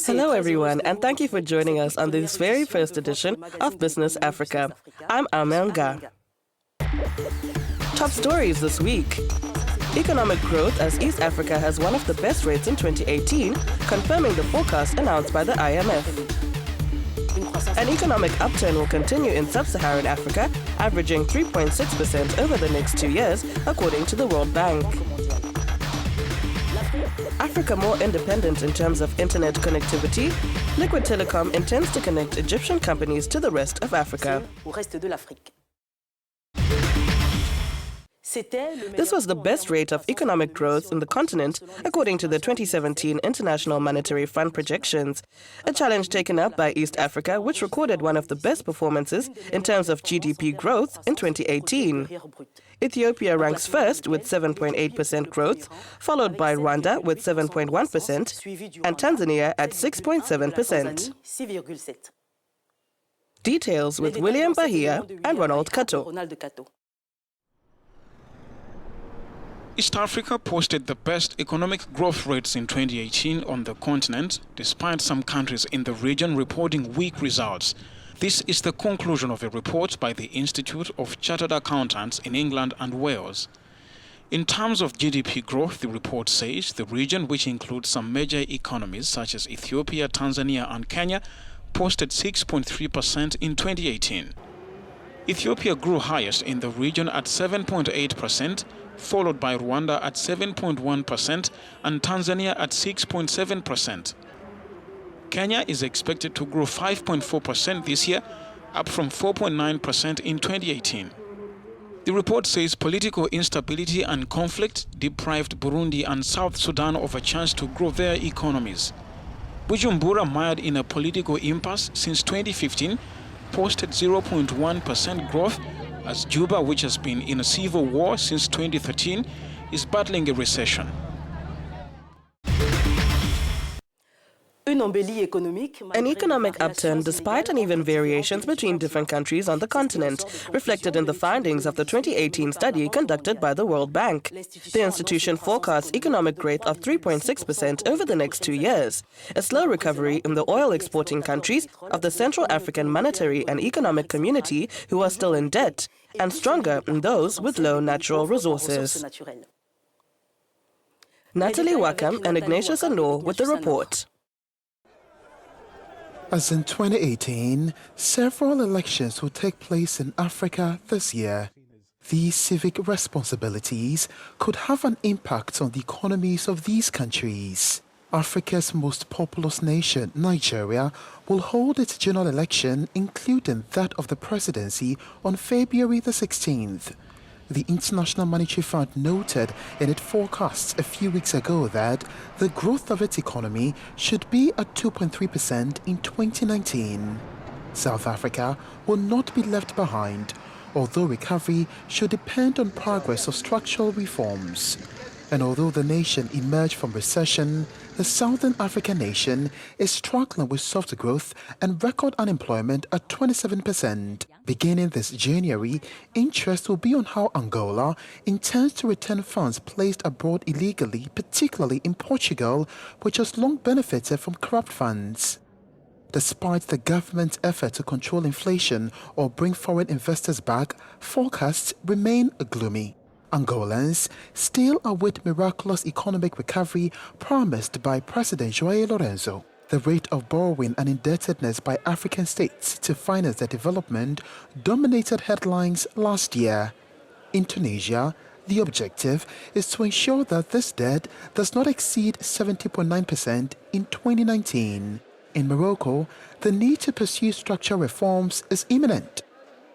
Hello everyone, and thank you for joining us on this very first edition of Business Africa. I'm Amenga. Top stories this week. Economic growth as East Africa has one of the best rates in 2018, confirming the forecast announced by the IMF. An economic upturn will continue in sub-Saharan Africa, averaging 3.6% over the next 2 years, according to the World Bank. Africa more independent in terms of internet connectivity. Liquid Telecom intends to connect Egyptian companies to the rest of Africa. This was the best rate of economic growth in the continent, according to the 2017 International Monetary Fund projections. A challenge taken up by East Africa, which recorded one of the best performances in terms of GDP growth in 2018. Ethiopia ranks first with 7.8% growth, followed by Rwanda with 7.1% and Tanzania at 6.7%. Details with William Bahia and Ronald Kato. East Africa posted the best economic growth rates in 2018 on the continent, despite some countries in the region reporting weak results. This is the conclusion of a report by the Institute of Chartered Accountants in England and Wales. In terms of GDP growth, the report says the region, which includes some major economies such as Ethiopia, Tanzania and Kenya, posted 6.3% in 2018. Ethiopia grew highest in the region at 7.8%, followed by Rwanda at 7.1% and Tanzania at 6.7%. Kenya is expected to grow 5.4% this year, up from 4.9% in 2018. The report says political instability and conflict deprived Burundi and South Sudan of a chance to grow their economies. Bujumbura, mired in a political impasse since 2015, posted 0.1% growth, as Juba, which has been in a civil war since 2013, is battling a recession. An economic upturn despite uneven variations between different countries on the continent, reflected in the findings of the 2018 study conducted by the World Bank. The institution forecasts economic growth of 3.6% over the next 2 years, a slow recovery in the oil-exporting countries of the Central African Monetary and Economic Community who are still in debt, and stronger in those with low natural resources. Natalie Wakam and Ignatius Anor with the report. As in 2018, several elections will take place in Africa this year. These civic responsibilities could have an impact on the economies of these countries. Africa's most populous nation, Nigeria, will hold its general election, including that of the presidency, on February the 16th. The International Monetary Fund noted in its forecasts a few weeks ago that the growth of its economy should be at 2.3% in 2019. South Africa will not be left behind, although recovery should depend on progress of structural reforms. And although the nation emerged from recession, the Southern African nation is struggling with soft growth and record unemployment at 27%. Beginning this January, interest will be on how Angola intends to return funds placed abroad illegally, particularly in Portugal, which has long benefited from corrupt funds. Despite the government's effort to control inflation or bring foreign investors back, forecasts remain gloomy. Angolans still await miraculous economic recovery promised by President João Lourenço. The rate of borrowing and indebtedness by African states to finance their development dominated headlines last year. In Tunisia, the objective is to ensure that this debt does not exceed 70.9% in 2019. In Morocco, the need to pursue structural reforms is imminent.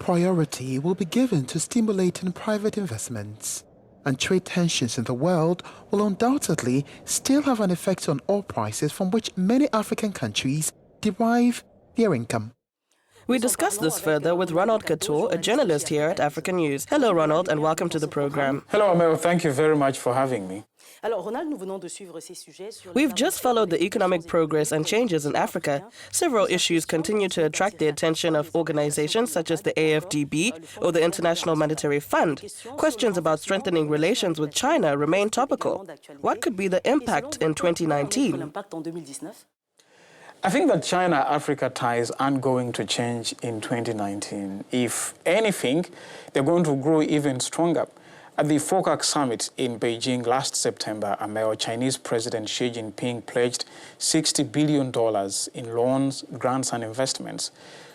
Priority will be given to stimulating private investments. And trade tensions in the world will undoubtedly still have an effect on oil prices from which many African countries derive their income. We discuss this further with Ronald Kator, a journalist here at Africanews. Hello, Ronald, and welcome to the program. Hello, Amel. Thank you very much for having me. We've just followed the economic progress and changes in Africa. Several issues continue to attract the attention of organizations such as the AFDB or the International Monetary Fund. Questions about strengthening relations with China remain topical. What could be the impact in 2019? I think that China-Africa ties aren't going to change in 2019. If anything, they're going to grow even stronger. At the FOCAC summit in Beijing last September, Chinese President Xi Jinping pledged $60 billion in loans, grants, and investments.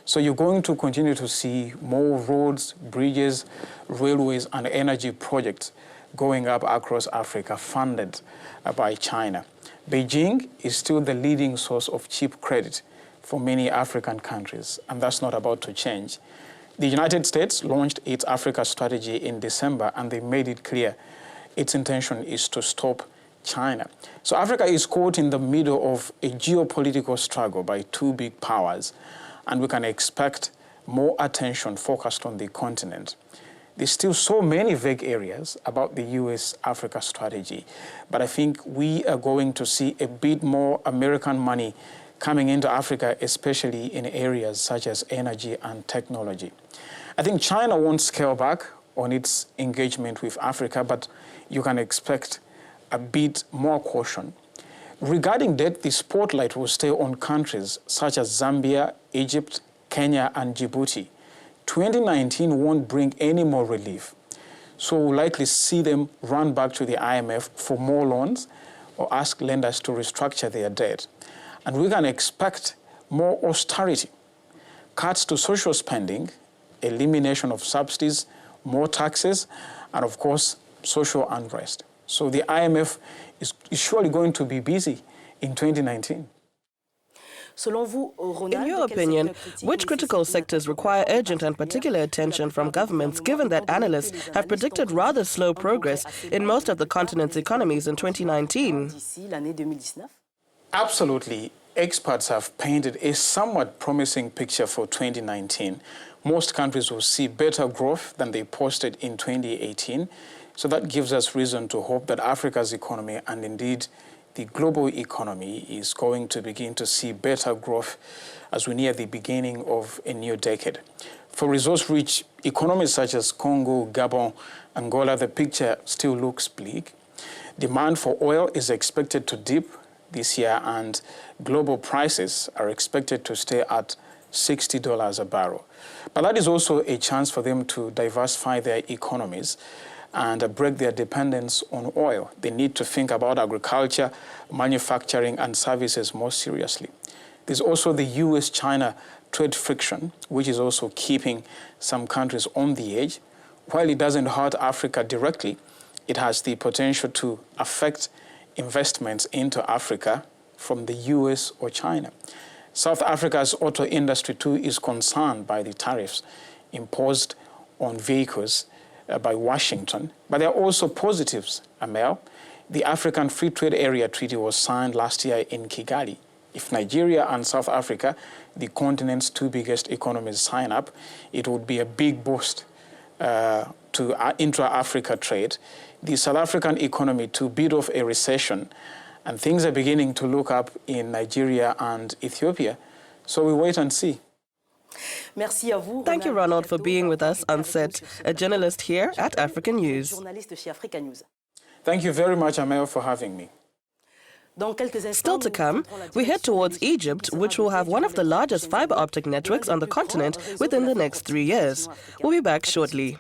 So you're going to continue to see more roads, bridges, railways, and energy projects going up across Africa, funded by China. Beijing is still the leading source of cheap credit for many African countries, and that's not about to change. The United States launched its Africa strategy in December, and they made it clear its intention is to stop China. So Africa is caught in the middle of a geopolitical struggle by two big powers, and we can expect more attention focused on the continent. There's still so many vague areas about the US-Africa strategy, but I think we are going to see a bit more American money coming into Africa, especially in areas such as energy and technology. I think China won't scale back on its engagement with Africa, but you can expect a bit more caution. Regarding debt, the spotlight will stay on countries such as Zambia, Egypt, Kenya, and Djibouti. 2019 won't bring any more relief, so we'll likely see them run back to the IMF for more loans or ask lenders to restructure their debt. And we can expect more austerity, cuts to social spending, elimination of subsidies, more taxes, and of course, social unrest. So the IMF is surely going to be busy in 2019. In your opinion, which critical sectors require urgent and particular attention from governments, given that analysts have predicted rather slow progress in most of the continent's economies in 2019? Absolutely. Experts have painted a somewhat promising picture for 2019. Most countries will see better growth than they posted in 2018. So that gives us reason to hope that Africa's economy, and indeed the global economy, is going to begin to see better growth as we near the beginning of a new decade. For resource-rich economies such as Congo, Gabon, Angola, the picture still looks bleak. Demand for oil is expected to dip this year, and global prices are expected to stay at $60 a barrel. But that is also a chance for them to diversify their economies and break their dependence on oil. They need to think about agriculture, manufacturing, and services more seriously. There's also the US-China trade friction, which is also keeping some countries on the edge. While it doesn't hurt Africa directly, it has the potential to affect investments into Africa from the US or China. South Africa's auto industry too is concerned by the tariffs imposed on vehicles by Washington. But there are also positives, Amel. The African Free Trade Area Treaty was signed last year in Kigali. If Nigeria and South Africa, the continent's two biggest economies, sign up, it would be a big boost to intra-Africa trade. The South African economy to beat off a recession, and things are beginning to look up in Nigeria and Ethiopia. So we wait and see. Thank you, Ronald, for being with us on set, a journalist here at Africanews. Thank you very much, Amel, for having me. Still to come, we head towards Egypt, which will have one of the largest fiber optic networks on the continent within the next 3 years. We'll be back shortly.